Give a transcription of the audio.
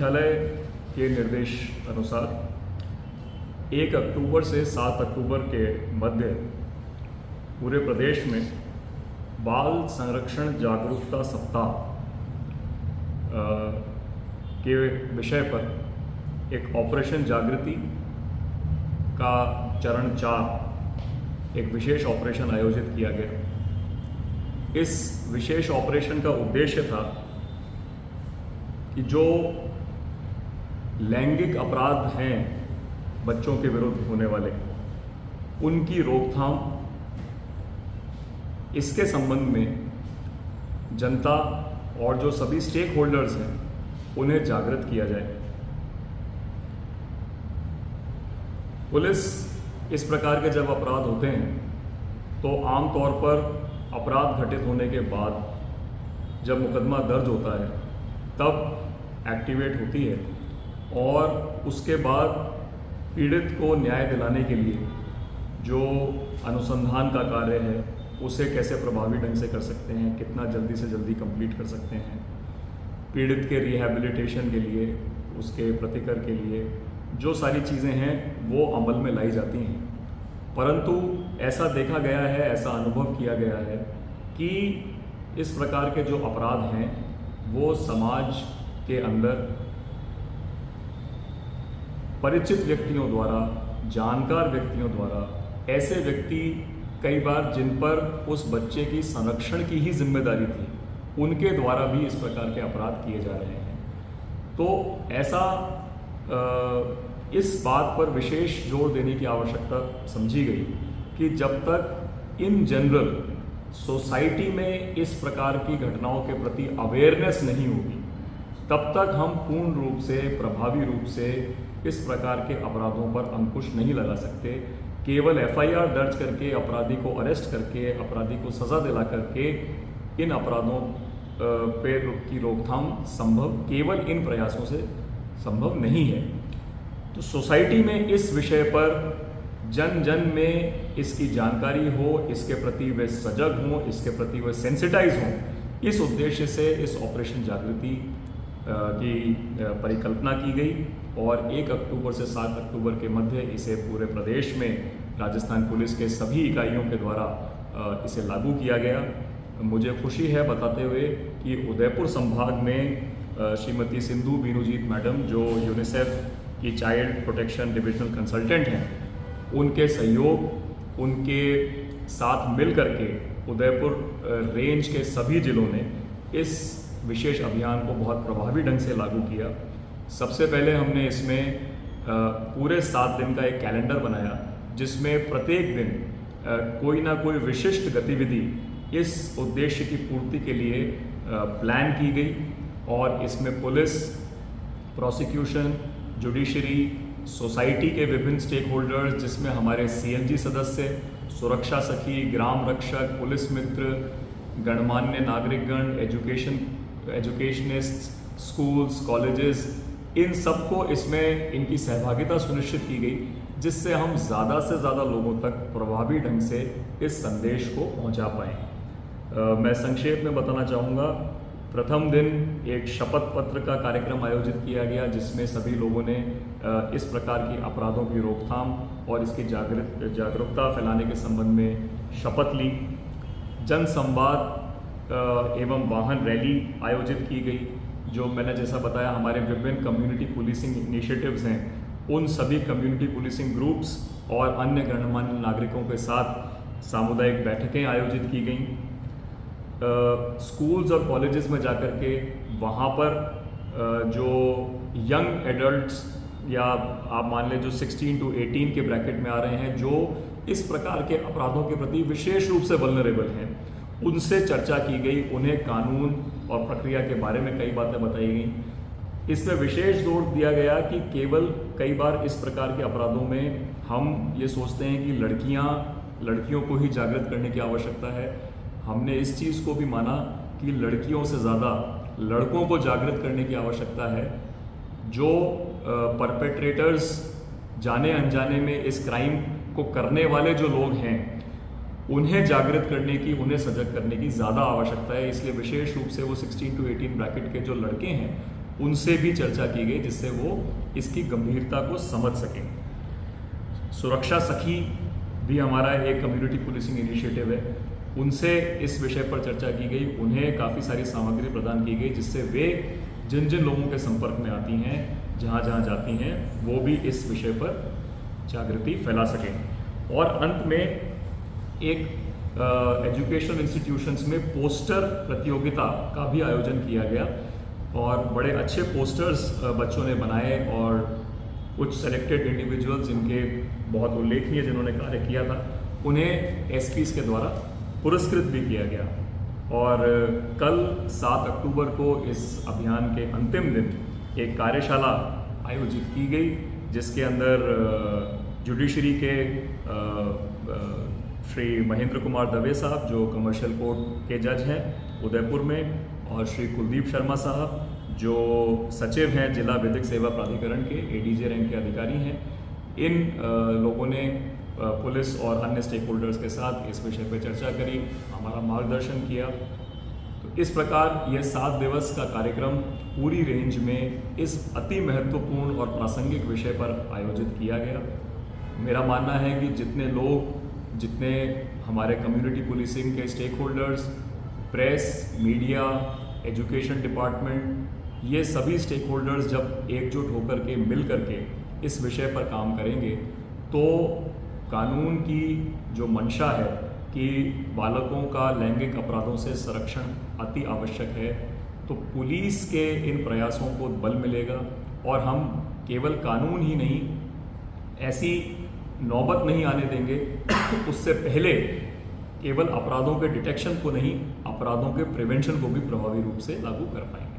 मुख्यालय के निर्देश अनुसार 1 अक्टूबर से 7 अक्टूबर के मध्य पूरे प्रदेश में बाल संरक्षण जागरूकता सप्ताह के विषय पर एक ऑपरेशन जागृति का चरण 4 एक विशेष ऑपरेशन आयोजित किया गया। इस विशेष ऑपरेशन का उद्देश्य था कि जो लैंगिक अपराध हैं बच्चों के विरुद्ध होने वाले, उनकी रोकथाम, इसके संबंध में जनता और जो सभी स्टेक होल्डर्स हैं उन्हें जागृत किया जाए। पुलिस इस प्रकार के जब अपराध होते हैं तो आमतौर पर अपराध घटित होने के बाद जब मुकदमा दर्ज होता है तब एक्टिवेट होती है और उसके बाद पीड़ित को न्याय दिलाने के लिए जो अनुसंधान का कार्य है उसे कैसे प्रभावी ढंग से कर सकते हैं, कितना जल्दी से जल्दी कंप्लीट कर सकते हैं, पीड़ित के रिहैबिलिटेशन के लिए, उसके प्रतिकर के लिए जो सारी चीज़ें हैं वो अमल में लाई जाती हैं। परंतु ऐसा देखा गया है, ऐसा अनुभव किया गया है कि इस प्रकार के जो अपराध हैं वो समाज के अंदर परिचित व्यक्तियों द्वारा, जानकार व्यक्तियों द्वारा, ऐसे व्यक्ति कई बार जिन पर उस बच्चे की संरक्षण की ही जिम्मेदारी थी, उनके द्वारा भी इस प्रकार के अपराध किए जा रहे हैं। तो ऐसा इस बात पर विशेष जोर देने की आवश्यकता समझी गई कि जब तक इन जनरल सोसाइटी में इस प्रकार की घटनाओं के प्रति अवेयरनेस नहीं होगी तब तक हम पूर्ण रूप से, प्रभावी रूप से इस प्रकार के अपराधों पर अंकुश नहीं लगा सकते। केवल FIR दर्ज करके, अपराधी को अरेस्ट करके, अपराधी को सज़ा दिला करके इन अपराधों की रोकथाम संभव केवल इन प्रयासों से संभव नहीं है। तो सोसाइटी में इस विषय पर जन जन में इसकी जानकारी हो, इसके प्रति वे सजग हों, इसके प्रति वे सेंसिटाइज हों, इस उद्देश्य से इस ऑपरेशन जागृति की परिकल्पना की गई और 1 अक्टूबर से 7 अक्टूबर के मध्य इसे पूरे प्रदेश में राजस्थान पुलिस के सभी इकाइयों के द्वारा इसे लागू किया गया। मुझे खुशी है बताते हुए कि उदयपुर संभाग में श्रीमती सिंधु बीनूजीत मैडम जो यूनिसेफ की चाइल्ड प्रोटेक्शन डिविजनल कंसल्टेंट हैं, उनके सहयोग, उनके साथ मिल करके उदयपुर रेंज के सभी जिलों ने इस विशेष अभियान को बहुत प्रभावी ढंग से लागू किया। सबसे पहले हमने इसमें पूरे 7 दिन का एक कैलेंडर बनाया जिसमें प्रत्येक दिन कोई ना कोई विशिष्ट गतिविधि इस उद्देश्य की पूर्ति के लिए प्लान की गई और इसमें पुलिस, प्रोसिक्यूशन, जुडिशरी, सोसाइटी के विभिन्न स्टेक होल्डर्स जिसमें हमारे CLG सदस्य, सुरक्षा सखी, ग्राम रक्षक, पुलिस मित्र, गणमान्य नागरिकगण, एजुकेशनिस्ट, स्कूल्स, कॉलेजेस, इन सबको इसमें इनकी सहभागिता सुनिश्चित की गई जिससे हम ज़्यादा से ज़्यादा लोगों तक प्रभावी ढंग से इस संदेश को पहुंचा पाएँ। मैं संक्षेप में बताना चाहूँगा, प्रथम दिन एक शपथ पत्र का कार्यक्रम आयोजित किया गया जिसमें सभी लोगों ने इस प्रकार की अपराधों की रोकथाम और इसकी जागरूकता फैलाने के संबंध में शपथ ली। जन संवाद एवं वाहन रैली आयोजित की गई जो मैंने जैसा बताया हमारे विभिन्न कम्युनिटी पुलिसिंग इनिशिएटिव्स हैं, उन सभी कम्युनिटी पुलिसिंग ग्रुप्स और अन्य गणमान्य नागरिकों के साथ सामुदायिक बैठकें आयोजित की गईं। स्कूल्स और कॉलेजेस में जाकर के वहाँ पर जो यंग एडल्ट्स या आप मान लें जो 16 to 18 के ब्रैकेट में आ रहे हैं, जो इस प्रकार के अपराधों के प्रति विशेष रूप से वल्नरेबल हैं, उनसे चर्चा की गई, उन्हें कानून और प्रक्रिया के बारे में कई बातें बताई गई। इसमें विशेष जोर दिया गया कि केवल कई बार इस प्रकार के अपराधों में हम ये सोचते हैं कि लड़कियों को ही जागृत करने की आवश्यकता है। हमने इस चीज़ को भी माना कि लड़कियों से ज़्यादा लड़कों को जागृत करने की आवश्यकता है। जो परपेट्रेटर्स जाने अनजाने में इस क्राइम को करने वाले जो लोग हैं, उन्हें जागृत करने की, उन्हें सजग करने की ज़्यादा आवश्यकता है। इसलिए विशेष रूप से वो 16 to 18 ब्रैकेट के जो लड़के हैं उनसे भी चर्चा की गई, जिससे वो इसकी गंभीरता को समझ सकें। सुरक्षा सखी भी हमारा एक कम्युनिटी पुलिसिंग इनिशिएटिव है, उनसे इस विषय पर चर्चा की गई। उन्हें काफ़ी सारी सामग्री प्रदान की गई, जिससे वे जिन जिन लोगों के संपर्क में आती हैं, जहाँ जहाँ जाती हैं, वो भी इस विषय पर जागृति फैला सकें। और अंत में एक एजुकेशनल इंस्टीट्यूशंस में पोस्टर प्रतियोगिता का भी आयोजन किया गया और बड़े अच्छे पोस्टर्स बच्चों ने बनाए और कुछ सेलेक्टेड इंडिविजुअल्स जिनके बहुत उल्लेखनीय जिन्होंने कार्य किया था, उन्हें एसपीज के द्वारा पुरस्कृत भी किया गया। और कल 7 अक्टूबर को इस अभियान के अंतिम दिन एक कार्यशाला आयोजित की गई, जिसके अंदर जुडिशरी के श्री महेंद्र कुमार दवे साहब जो कमर्शियल कोर्ट के जज हैं उदयपुर में, और श्री कुलदीप शर्मा साहब जो सचिव हैं जिला विधिक सेवा प्राधिकरण के, एडीजे रैंक के अधिकारी हैं, इन लोगों ने पुलिस और अन्य स्टेक होल्डर्स के साथ इस विषय पर चर्चा करी, हमारा मार्गदर्शन किया। तो इस प्रकार यह 7 दिवस का कार्यक्रम पूरी रेंज में इस अति महत्वपूर्ण और प्रासंगिक विषय पर आयोजित किया गया। मेरा मानना है कि जितने हमारे कम्युनिटी पुलिसिंग के stakeholders, press, media, education department, ये सभी स्टेक होल्डर्स जब एकजुट होकर के मिल करके इस विषय पर काम करेंगे तो कानून की जो मंशा है कि बालकों का लैंगिक अपराधों से संरक्षण अति आवश्यक है, तो पुलिस के इन प्रयासों को बल मिलेगा और हम केवल कानून ही नहीं, ऐसी नौबत नहीं आने देंगे उससे पहले केवल अपराधों के डिटेक्शन को नहीं, अपराधों के प्रिवेंशन को भी प्रभावी रूप से लागू कर पाएंगे।